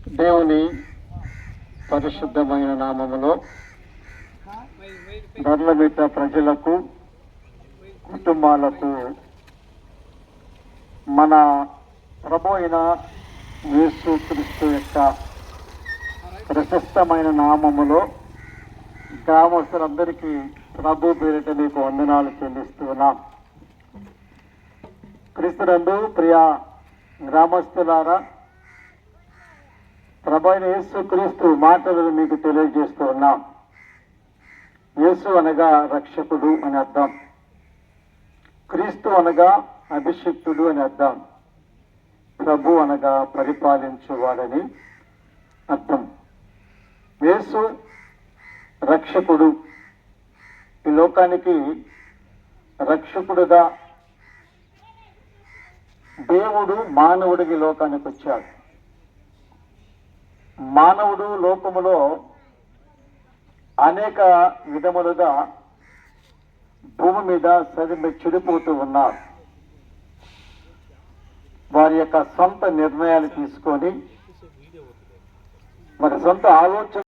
దేవుని పరిశుద్ధమైన నామములో దర్లబిడ్డ ప్రజలకు కుటుంబాలకు మన ప్రభు అయిన యేసుక్రీస్తు యొక్క ప్రశస్తమైన నామములో గ్రామస్తులందరికీ ప్రభు పేరిట మీకు వందనాలు చెల్లిస్తున్నాం. క్రీస్తునందు ప్రియ గ్రామస్తులారా, ప్రభు అయిన యేసుక్రీస్తు మాటలను మీకు తెలియజేస్తూ ఉన్నాం. యేసు అనగా రక్షకుడు అని అర్థం, క్రీస్తు అనగా అభిషిక్తుడు అని అర్థం, ప్రభు అనగా పరిపాలించువాడని అర్థం. యేసు రక్షకుడు, ఈ లోకానికి రక్షకుడుగా దేవుడు మానవుడికి లోకానికి వచ్చాడు. మానవుడు లోకములో అనేక విధములుగా భూమి మీద చెడిపోతూ ఉన్నారు. వారి యొక్క సొంత నిర్ణయాలు తీసుకొని, మరి సొంత ఆలోచన